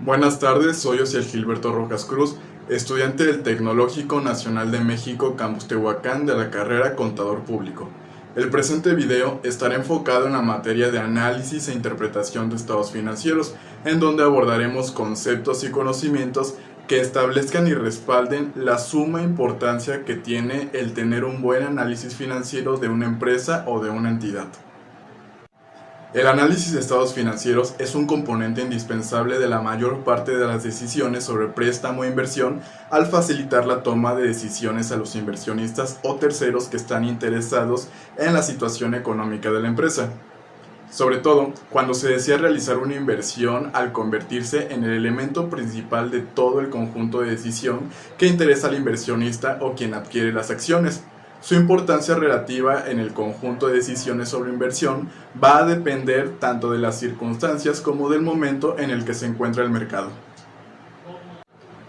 Buenas tardes, soy Osiel Gilberto Rojas Cruz, estudiante del Tecnológico Nacional de México Campus Tehuacán de la carrera Contador Público. El presente video estará enfocado en la materia de análisis e interpretación de estados financieros, en donde abordaremos conceptos y conocimientos que establezcan y respalden la suma importancia que tiene el tener un buen análisis financiero de una empresa o de una entidad. El análisis de estados financieros es un componente indispensable de la mayor parte de las decisiones sobre préstamo e inversión al facilitar la toma de decisiones a los inversionistas o terceros que están interesados en la situación económica de la empresa. Sobre todo, cuando se desea realizar una inversión al convertirse en el elemento principal de todo el conjunto de decisión que interesa al inversionista o quien adquiere las acciones. Su importancia relativa en el conjunto de decisiones sobre inversión va a depender tanto de las circunstancias como del momento en el que se encuentra el mercado.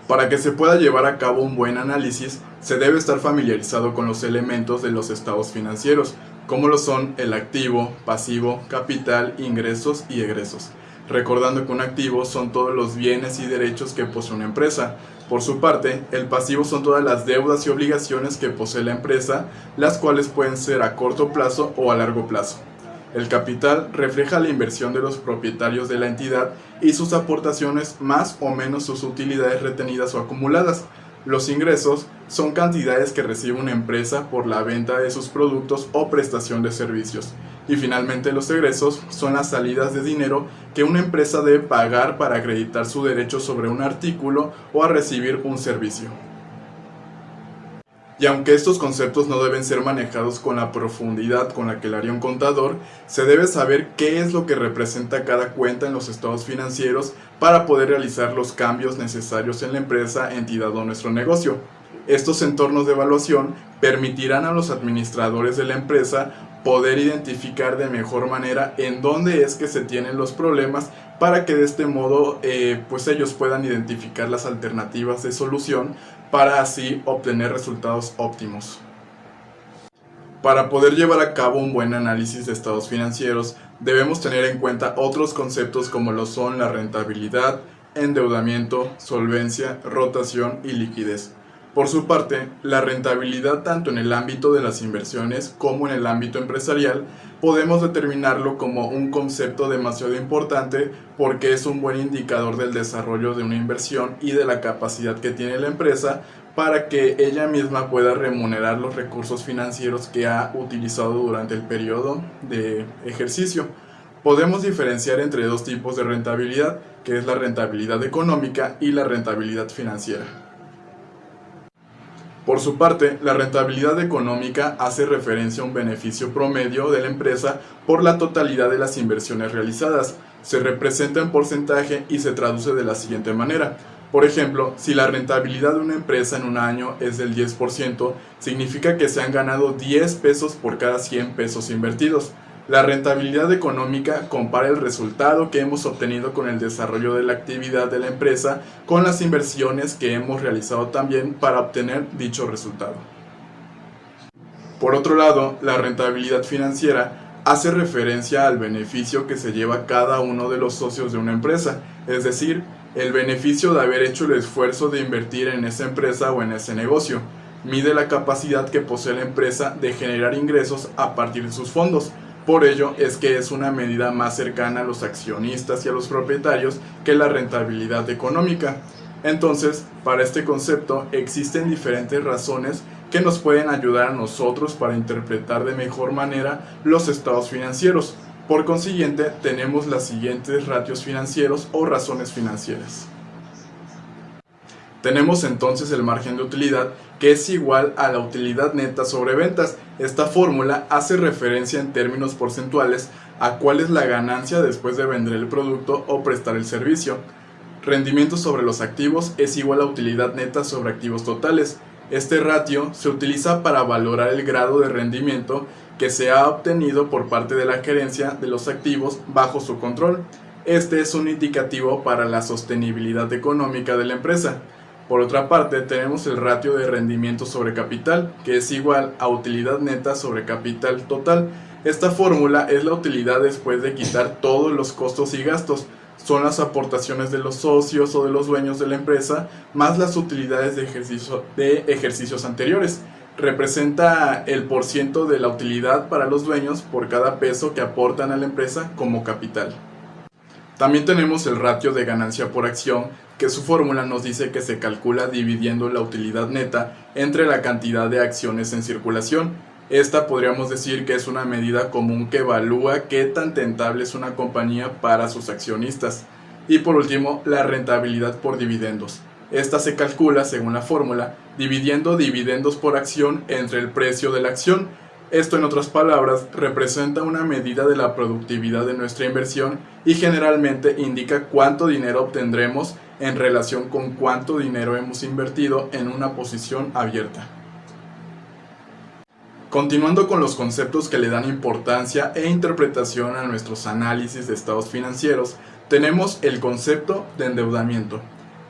Para que se pueda llevar a cabo un buen análisis, se debe estar familiarizado con los elementos de los estados financieros, como lo son el activo, pasivo, capital, ingresos y egresos. Recordando que un activo son todos los bienes y derechos que posee una empresa. Por su parte, el pasivo son todas las deudas y obligaciones que posee la empresa, las cuales pueden ser a corto plazo o a largo plazo. El capital refleja la inversión de los propietarios de la entidad y sus aportaciones más o menos sus utilidades retenidas o acumuladas. Los ingresos son cantidades que recibe una empresa por la venta de sus productos o prestación de servicios. Y finalmente los egresos son las salidas de dinero que una empresa debe pagar para acreditar su derecho sobre un artículo o a recibir un servicio. Y aunque estos conceptos no deben ser manejados con la profundidad con la que lo haría un contador, se debe saber qué es lo que representa cada cuenta en los estados financieros para poder realizar los cambios necesarios en la empresa, entidad o nuestro negocio. Estos entornos de evaluación permitirán a los administradores de la empresa poder identificar de mejor manera en dónde es que se tienen los problemas para que de este modo ellos puedan identificar las alternativas de solución para así obtener resultados óptimos. Para poder llevar a cabo un buen análisis de estados financieros, debemos tener en cuenta otros conceptos como lo son la rentabilidad, endeudamiento, solvencia, rotación y liquidez. Por su parte, la rentabilidad tanto en el ámbito de las inversiones como en el ámbito empresarial podemos determinarlo como un concepto demasiado importante porque es un buen indicador del desarrollo de una inversión y de la capacidad que tiene la empresa para que ella misma pueda remunerar los recursos financieros que ha utilizado durante el periodo de ejercicio. Podemos diferenciar entre dos tipos de rentabilidad, que es la rentabilidad económica y la rentabilidad financiera. Por su parte, la rentabilidad económica hace referencia a un beneficio promedio de la empresa por la totalidad de las inversiones realizadas. Se representa en porcentaje y se traduce de la siguiente manera. Por ejemplo, si la rentabilidad de una empresa en un año es del 10%, significa que se han ganado 10 pesos por cada 100 pesos invertidos. La rentabilidad económica compara el resultado que hemos obtenido con el desarrollo de la actividad de la empresa con las inversiones que hemos realizado también para obtener dicho resultado. Por otro lado, la rentabilidad financiera hace referencia al beneficio que se lleva cada uno de los socios de una empresa, es decir, el beneficio de haber hecho el esfuerzo de invertir en esa empresa o en ese negocio. Mide la capacidad que posee la empresa de generar ingresos a partir de sus fondos. Por ello es que es una medida más cercana a los accionistas y a los propietarios que la rentabilidad económica. Entonces, para este concepto existen diferentes razones que nos pueden ayudar a nosotros para interpretar de mejor manera los estados financieros. Por consiguiente, tenemos las siguientes ratios financieros o razones financieras. Tenemos entonces el margen de utilidad, que es igual a la utilidad neta sobre ventas. Esta fórmula hace referencia en términos porcentuales a cuál es la ganancia después de vender el producto o prestar el servicio. Rendimiento sobre los activos es igual a utilidad neta sobre activos totales. Este ratio se utiliza para valorar el grado de rendimiento que se ha obtenido por parte de la gerencia de los activos bajo su control. Este es un indicativo para la sostenibilidad económica de la empresa. Por otra parte, tenemos el ratio de rendimiento sobre capital, que es igual a utilidad neta sobre capital total. Esta fórmula es la utilidad después de quitar todos los costos y gastos. son las aportaciones de los socios o de los dueños de la empresa, más las utilidades de ejercicios anteriores. Representa el porciento de la utilidad para los dueños por cada peso que aportan a la empresa como capital. También tenemos el ratio de ganancia por acción, que su fórmula nos dice que se calcula dividiendo la utilidad neta entre la cantidad de acciones en circulación. Esta podríamos decir que es una medida común que evalúa qué tan rentable es una compañía para sus accionistas. Y por último, la rentabilidad por dividendos. Esta se calcula, según la fórmula, dividiendo dividendos por acción entre el precio de la acción. Esto, en otras palabras, representa una medida de la productividad de nuestra inversión y generalmente indica cuánto dinero obtendremos en relación con cuánto dinero hemos invertido en una posición abierta. Continuando con los conceptos que le dan importancia e interpretación a nuestros análisis de estados financieros, tenemos el concepto de endeudamiento.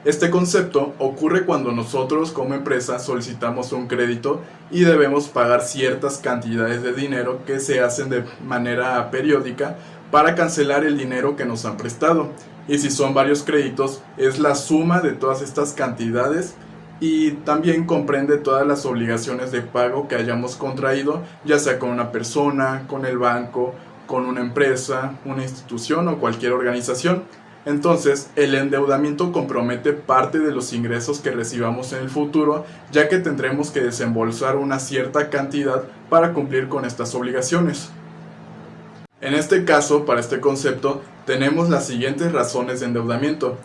Este concepto ocurre cuando nosotros como empresa solicitamos un crédito y debemos pagar ciertas cantidades de dinero que se hacen de manera periódica para cancelar el dinero que nos han prestado. Y si son varios créditos, es la suma de todas estas cantidades y también comprende todas las obligaciones de pago que hayamos contraído, ya sea con una persona, con el banco, con una empresa, una institución o cualquier organización. Entonces, el endeudamiento compromete parte de los ingresos que recibamos en el futuro, ya que tendremos que desembolsar una cierta cantidad para cumplir con estas obligaciones. En este caso, para este concepto, tenemos las siguientes razones de endeudamiento.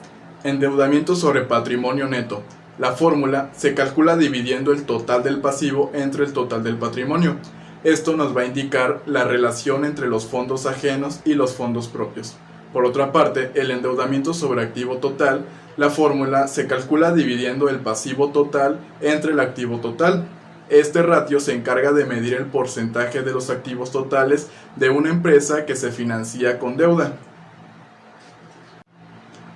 Endeudamiento sobre patrimonio neto. La fórmula se calcula dividiendo el total del pasivo entre el total del patrimonio. Esto nos va a indicar la relación entre los fondos ajenos y los fondos propios. Por otra parte, el endeudamiento sobre activo total, la fórmula se calcula dividiendo el pasivo total entre el activo total. Este ratio se encarga de medir el porcentaje de los activos totales de una empresa que se financia con deuda.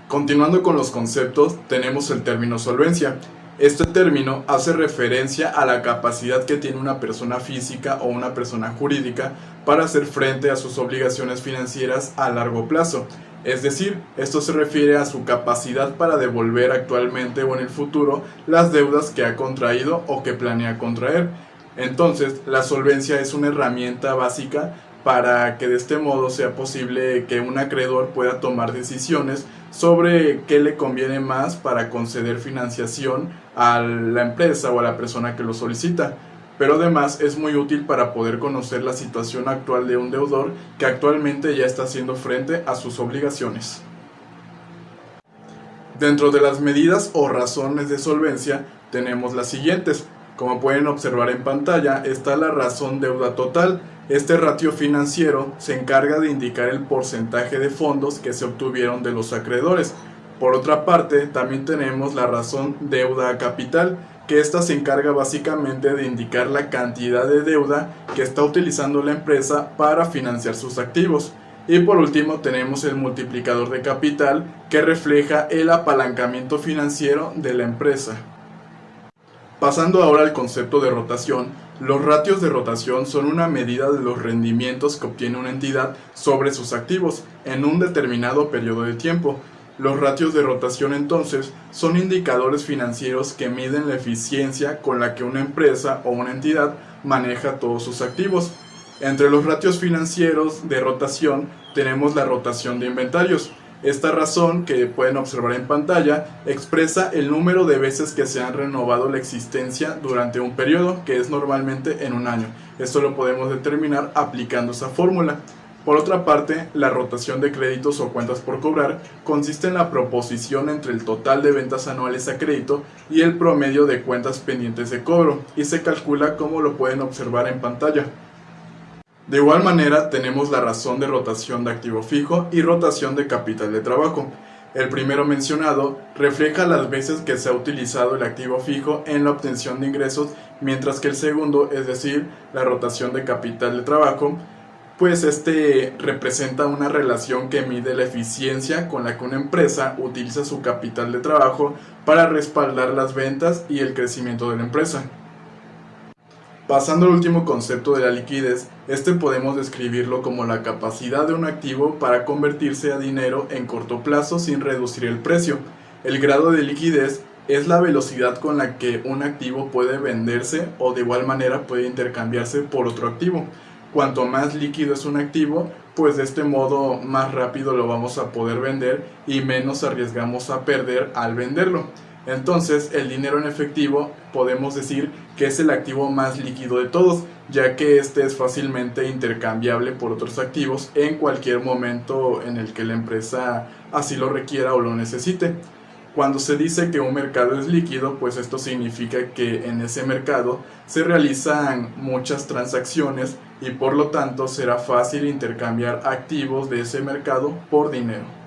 Continuando con los conceptos, tenemos el término solvencia. Este término hace referencia a la capacidad que tiene una persona física o una persona jurídica para hacer frente a sus obligaciones financieras a largo plazo. Es decir, esto se refiere a su capacidad para devolver actualmente o en el futuro las deudas que ha contraído o que planea contraer. Entonces, la solvencia es una herramienta básica para que de este modo sea posible que un acreedor pueda tomar decisiones sobre qué le conviene más para conceder financiación a la empresa o a la persona que lo solicita. Pero además es muy útil para poder conocer la situación actual de un deudor que actualmente ya está haciendo frente a sus obligaciones. Dentro de las medidas o razones de solvencia tenemos las siguientes. Como pueden observar en pantalla, está la razón deuda total. Este ratio financiero se encarga de indicar el porcentaje de fondos que se obtuvieron de los acreedores. Por otra parte, también tenemos la razón deuda a capital, que esta se encarga básicamente de indicar la cantidad de deuda que está utilizando la empresa para financiar sus activos. Y por último tenemos el multiplicador de capital, que refleja el apalancamiento financiero de la empresa. Pasando ahora al concepto de rotación, los ratios de rotación son una medida de los rendimientos que obtiene una entidad sobre sus activos en un determinado periodo de tiempo. Los ratios de rotación entonces son indicadores financieros que miden la eficiencia con la que una empresa o una entidad maneja todos sus activos. Entre los ratios financieros de rotación tenemos la rotación de inventarios. Esta razón, que pueden observar en pantalla, expresa el número de veces que se han renovado la existencia durante un periodo, que es normalmente en un año. Esto lo podemos determinar aplicando esa fórmula. Por otra parte, la rotación de créditos o cuentas por cobrar consiste en la proposición entre el total de ventas anuales a crédito y el promedio de cuentas pendientes de cobro, y se calcula como lo pueden observar en pantalla. De igual manera, tenemos la razón de rotación de activo fijo y rotación de capital de trabajo. El primero mencionado refleja las veces que se ha utilizado el activo fijo en la obtención de ingresos, mientras que el segundo, es decir, la rotación de capital de trabajo, pues este representa una relación que mide la eficiencia con la que una empresa utiliza su capital de trabajo para respaldar las ventas y el crecimiento de la empresa. Pasando al último concepto de la liquidez, este podemos describirlo como la capacidad de un activo para convertirse a dinero en corto plazo sin reducir el precio. El grado de liquidez es la velocidad con la que un activo puede venderse o de igual manera puede intercambiarse por otro activo. Cuanto más líquido es un activo, pues de este modo más rápido lo vamos a poder vender y menos arriesgamos a perder al venderlo. Entonces, el dinero en efectivo podemos decir que es el activo más líquido de todos, ya que este es fácilmente intercambiable por otros activos en cualquier momento en el que la empresa así lo requiera o lo necesite. Cuando se dice que un mercado es líquido, pues esto significa que en ese mercado se realizan muchas transacciones y por lo tanto será fácil intercambiar activos de ese mercado por dinero.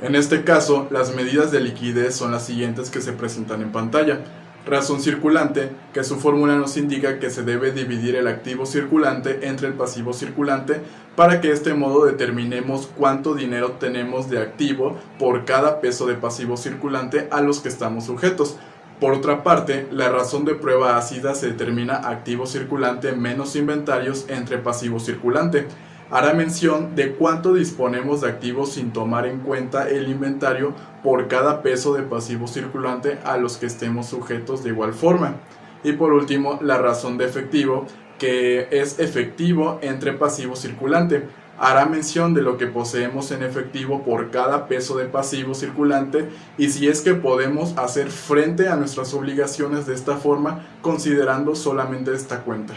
En este caso, las medidas de liquidez son las siguientes que se presentan en pantalla. Razón circulante, que su fórmula nos indica que se debe dividir el activo circulante entre el pasivo circulante para que de este modo determinemos cuánto dinero tenemos de activo por cada peso de pasivo circulante a los que estamos sujetos. Por otra parte, la razón de prueba ácida se determina activo circulante menos inventarios entre pasivo circulante. Hará mención de cuánto disponemos de activos sin tomar en cuenta el inventario por cada peso de pasivo circulante a los que estemos sujetos de igual forma. Y por último, la razón de efectivo, que es efectivo entre pasivo circulante. Hará mención de lo que poseemos en efectivo por cada peso de pasivo circulante y si es que podemos hacer frente a nuestras obligaciones de esta forma considerando solamente esta cuenta.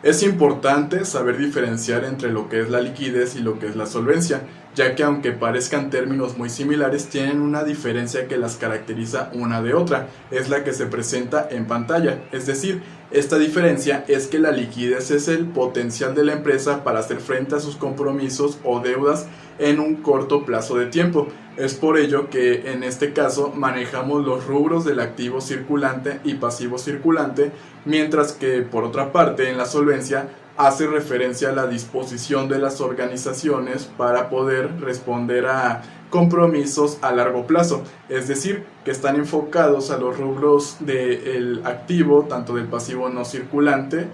Es importante saber diferenciar entre lo que es la liquidez y lo que es la solvencia, ya que aunque parezcan términos muy similares, tienen una diferencia que las caracteriza una de otra, es la que se presenta en pantalla. Es decir, esta diferencia es que la liquidez es el potencial de la empresa para hacer frente a sus compromisos o deudas en un corto plazo de tiempo. Es por ello que en este caso manejamos los rubros del activo circulante y pasivo circulante, mientras que por otra parte en la solvencia hace referencia a la disposición de las organizaciones para poder responder a compromisos a largo plazo, es decir, que están enfocados a los rubros del activo, tanto del pasivo no circulante,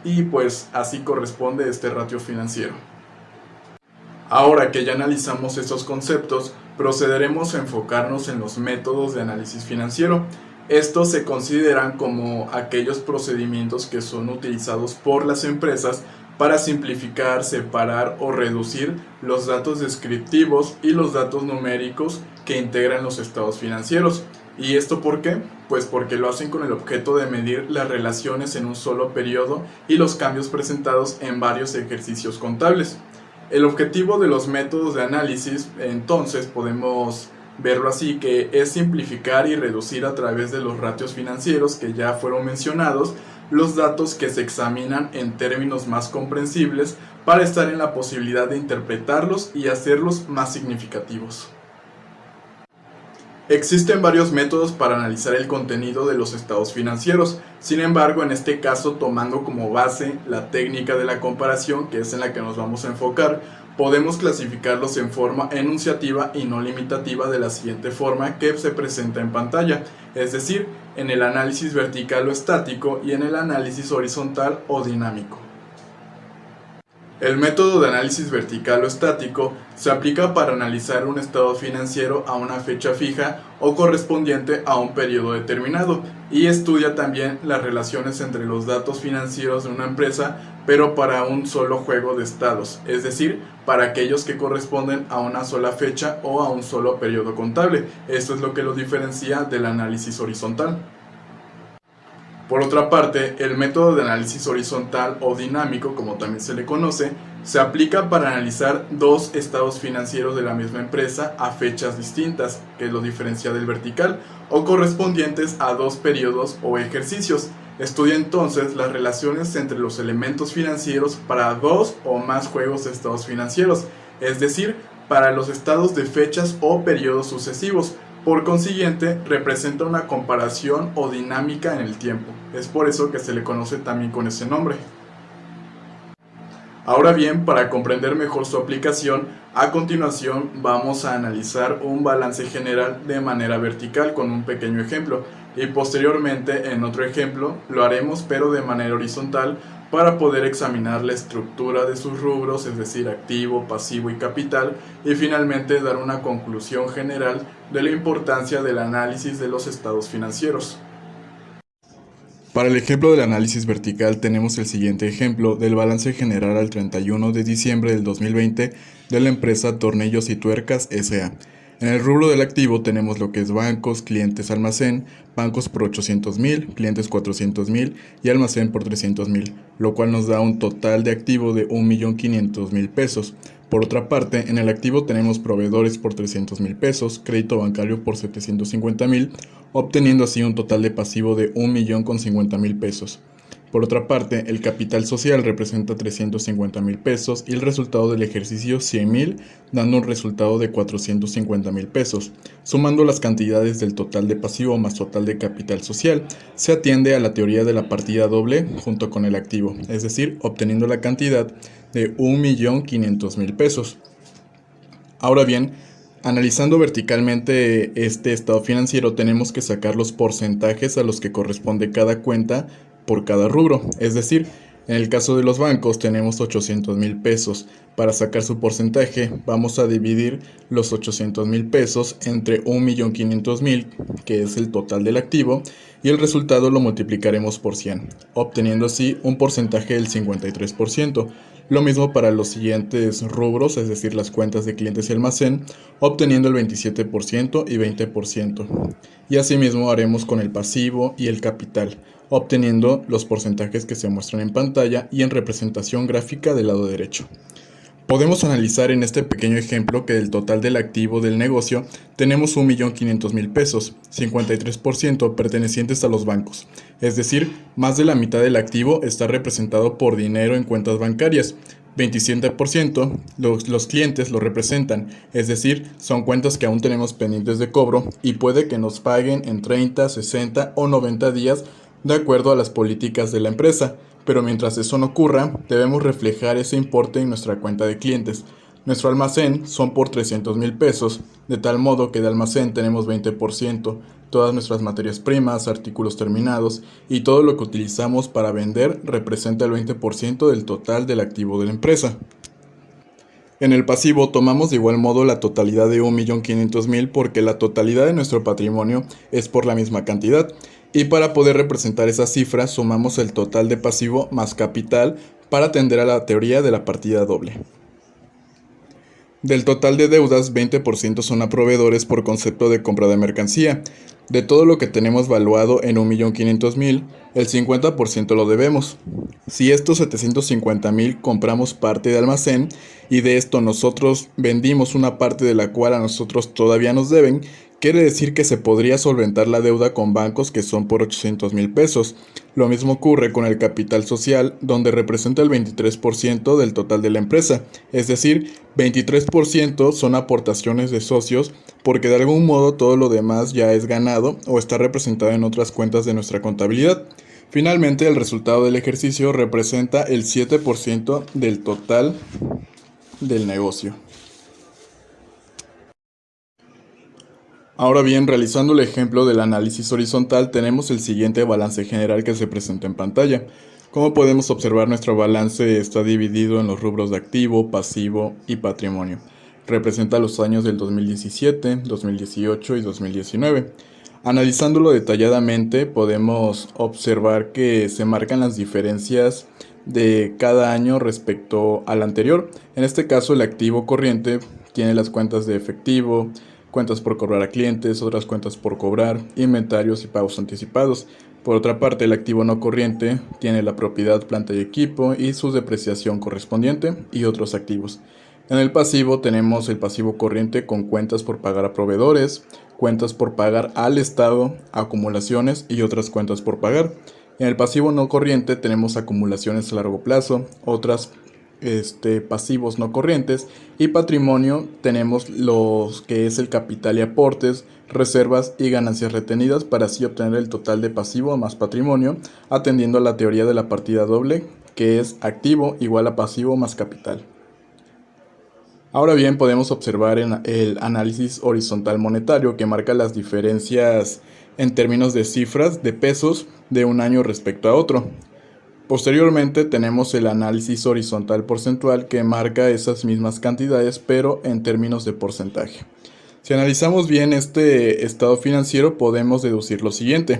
y pues así corresponde este ratio financiero. Ahora que ya analizamos estos conceptos, procederemos a enfocarnos en los métodos de análisis financiero. Estos se consideran como aquellos procedimientos que son utilizados por las empresas para simplificar, separar o reducir los datos descriptivos y los datos numéricos que integran los estados financieros. ¿Y esto por qué? Pues porque lo hacen con el objeto de medir las relaciones en un solo periodo y los cambios presentados en varios ejercicios contables. El objetivo de los métodos de análisis, entonces, podemos verlo así, que es simplificar y reducir a través de los ratios financieros que ya fueron mencionados, los datos que se examinan en términos más comprensibles para estar en la posibilidad de interpretarlos y hacerlos más significativos. Existen varios métodos para analizar el contenido de los estados financieros. Sin embargo, en este caso, tomando como base la técnica de la comparación, que es en la que nos vamos a enfocar, podemos clasificarlos en forma enunciativa y no limitativa de la siguiente forma que se presenta en pantalla, es decir, en el análisis vertical o estático y en el análisis horizontal o dinámico. El método de análisis vertical o estático se aplica para analizar un estado financiero a una fecha fija o correspondiente a un periodo determinado y estudia también las relaciones entre los datos financieros de una empresa, pero para un solo juego de estados, es decir, para aquellos que corresponden a una sola fecha o a un solo periodo contable. Esto es lo que lo diferencia del análisis horizontal. Por otra parte, el método de análisis horizontal o dinámico, como también se le conoce, se aplica para analizar dos estados financieros de la misma empresa a fechas distintas, que lo diferencia del vertical, o correspondientes a dos periodos o ejercicios. Estudia entonces las relaciones entre los elementos financieros para dos o más juegos de estados financieros, es decir, para los estados de fechas o periodos sucesivos. Por consiguiente, representa una comparación o dinámica en el tiempo. Es por eso que se le conoce también con ese nombre. Ahora bien, para comprender mejor su aplicación, a continuación vamos a analizar un balance general de manera vertical con un pequeño ejemplo. y posteriormente en otro ejemplo lo haremos pero de manera horizontal para poder examinar la estructura de sus rubros, es decir, activo, pasivo y capital, y finalmente dar una conclusión general de la importancia del análisis de los estados financieros. Para el ejemplo del análisis vertical tenemos el siguiente ejemplo del balance general al 31 de diciembre del 2020 de la empresa Tornillos y Tuercas S.A. En el rubro del activo tenemos lo que es bancos, clientes, almacén, bancos por 800,000, clientes 400,000 y almacén por 300,000, lo cual nos da un total de activo de 1.500.000 pesos. Por otra parte, en el activo tenemos proveedores por 300,000 pesos, crédito bancario por 750,000, obteniendo así un total de pasivo de 1.050.000 pesos. Por otra parte, el capital social representa 350,000 pesos y el resultado del ejercicio 100,000, dando un resultado de 450,000 pesos. Sumando las cantidades del total de pasivo más total de capital social, se atiende a la teoría de la partida doble junto con el activo, es decir, obteniendo la cantidad de 1.500.000 pesos. Ahora bien, analizando verticalmente este estado financiero, tenemos que sacar los porcentajes a los que corresponde cada cuenta por cada rubro. Es decir, en el caso de los bancos tenemos 800,000 pesos. Para sacar su porcentaje vamos a dividir los 800,000 pesos entre 1.500.000, que es el total del activo, y el resultado lo multiplicaremos por 100, obteniendo así un porcentaje del 53%. Lo mismo para los siguientes rubros, es decir, las cuentas de clientes y almacén, obteniendo el 27% y 20%. Y asimismo haremos con el pasivo y el capital, obteniendo los porcentajes que se muestran en pantalla y en representación gráfica del lado derecho. Podemos analizar en este pequeño ejemplo que del total del activo del negocio tenemos 1.500.000 pesos, 53% pertenecientes a los bancos, es decir, más de la mitad del activo está representado por dinero en cuentas bancarias. 27% los clientes lo representan, es decir, son cuentas que aún tenemos pendientes de cobro y puede que nos paguen en 30, 60 o 90 días de acuerdo a las políticas de la empresa. Pero mientras eso no ocurra, debemos reflejar ese importe en nuestra cuenta de clientes. Nuestro almacén son por 300,000 pesos, de tal modo que de almacén tenemos 20%, todas nuestras materias primas, artículos terminados y todo lo que utilizamos para vender representa el 20% del total del activo de la empresa. En el pasivo tomamos de igual modo la totalidad de 1.500.000 porque la totalidad de nuestro patrimonio es por la misma cantidad. Y para poder representar esa cifra sumamos el total de pasivo más capital para atender a la teoría de la partida doble. Del total de deudas, 20% son a proveedores por concepto de compra de mercancía. De todo lo que tenemos valuado en 1.500.000, el 50% lo debemos. Si estos 750,000 compramos parte de almacén y de esto nosotros vendimos una parte de la cual a nosotros todavía nos deben, quiere decir que se podría solventar la deuda con bancos que son por 800,000 pesos. Lo mismo ocurre con el capital social, donde representa el 23% del total de la empresa, es decir, 23% son aportaciones de socios, porque de algún modo todo lo demás ya es ganado o está representado en otras cuentas de nuestra contabilidad. Finalmente, el resultado del ejercicio representa el 7% del total del negocio. Ahora bien, realizando el ejemplo del análisis horizontal, tenemos el siguiente balance general que se presenta en pantalla. Como podemos observar, nuestro balance está dividido en los rubros de activo, pasivo y patrimonio. Representa los años del 2017, 2018 y 2019. Analizándolo detalladamente, podemos observar que se marcan las diferencias de cada año respecto al anterior. En este caso, el activo corriente tiene las cuentas de efectivo, cuentas por cobrar a clientes, otras cuentas por cobrar, inventarios y pagos anticipados. Por otra parte, el activo no corriente tiene la propiedad, planta y equipo y su depreciación correspondiente y otros activos. En el pasivo tenemos el pasivo corriente con cuentas por pagar a proveedores, cuentas por pagar al Estado, acumulaciones y otras cuentas por pagar. En el pasivo no corriente tenemos acumulaciones a largo plazo, otras pasivos no corrientes, y patrimonio tenemos los que es el capital y aportes, reservas y ganancias retenidas, para así obtener el total de pasivo más patrimonio, atendiendo a la teoría de la partida doble, que es activo igual a pasivo más capital. Ahora bien, podemos observar en el análisis horizontal monetario que marca las diferencias en términos de cifras de pesos de un año respecto a otro. Posteriormente tenemos el análisis horizontal porcentual que marca esas mismas cantidades pero en términos de porcentaje. Si analizamos bien este estado financiero podemos deducir lo siguiente.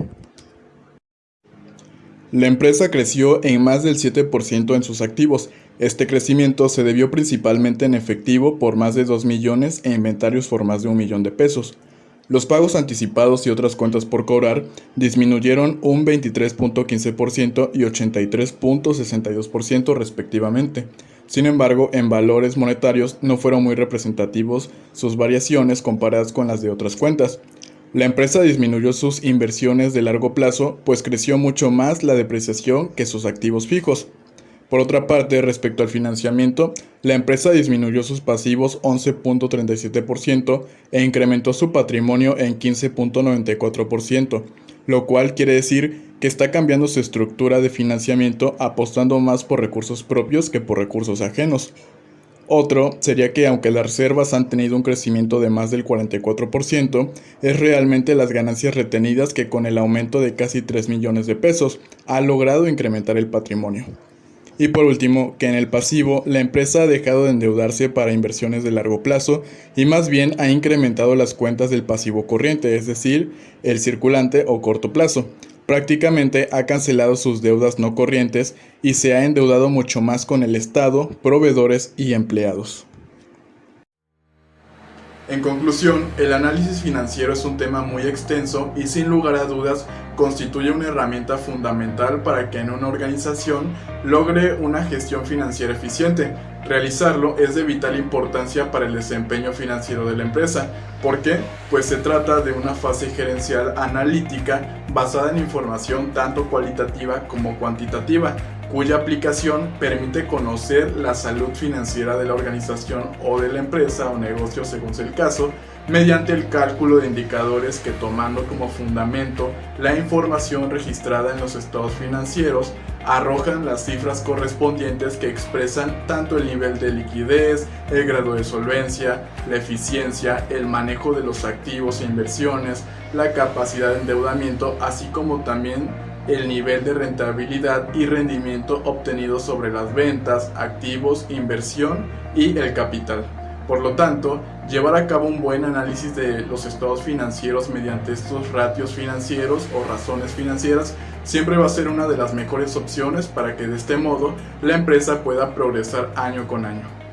La empresa creció en más del 7% en sus activos. Este crecimiento se debió principalmente en efectivo por más de 2 millones e inventarios por más de 1 millón de pesos. Los pagos anticipados y otras cuentas por cobrar disminuyeron un 23.15% y 83.62% respectivamente. Sin embargo, en valores monetarios no fueron muy representativos sus variaciones comparadas con las de otras cuentas. La empresa disminuyó sus inversiones de largo plazo, pues creció mucho más la depreciación que sus activos fijos. Por otra parte, respecto al financiamiento, la empresa disminuyó sus pasivos 11.37% e incrementó su patrimonio en 15.94%, lo cual quiere decir que está cambiando su estructura de financiamiento apostando más por recursos propios que por recursos ajenos. Otro sería que aunque las reservas han tenido un crecimiento de más del 44%, es realmente las ganancias retenidas que con el aumento de casi 3 millones de pesos ha logrado incrementar el patrimonio. Y por último, que en el pasivo la empresa ha dejado de endeudarse para inversiones de largo plazo y más bien ha incrementado las cuentas del pasivo corriente, es decir, el circulante o corto plazo. Prácticamente ha cancelado sus deudas no corrientes y se ha endeudado mucho más con el Estado, proveedores y empleados. En conclusión, el análisis financiero es un tema muy extenso y sin lugar a dudas constituye una herramienta fundamental para que en una organización logre una gestión financiera eficiente. Realizarlo es de vital importancia para el desempeño financiero de la empresa. ¿Por qué? Pues se trata de una fase gerencial analítica basada en información tanto cualitativa como cuantitativa, cuya aplicación permite conocer la salud financiera de la organización o de la empresa o negocio según sea el caso, mediante el cálculo de indicadores que tomando como fundamento la información registrada en los estados financieros, arrojan las cifras correspondientes que expresan tanto el nivel de liquidez, el grado de solvencia, la eficiencia, el manejo de los activos e inversiones, la capacidad de endeudamiento, así como también el nivel de rentabilidad y rendimiento obtenido sobre las ventas, activos, inversión y el capital. Por lo tanto, llevar a cabo un buen análisis de los estados financieros mediante estos ratios financieros o razones financieras siempre va a ser una de las mejores opciones para que de este modo la empresa pueda progresar año con año.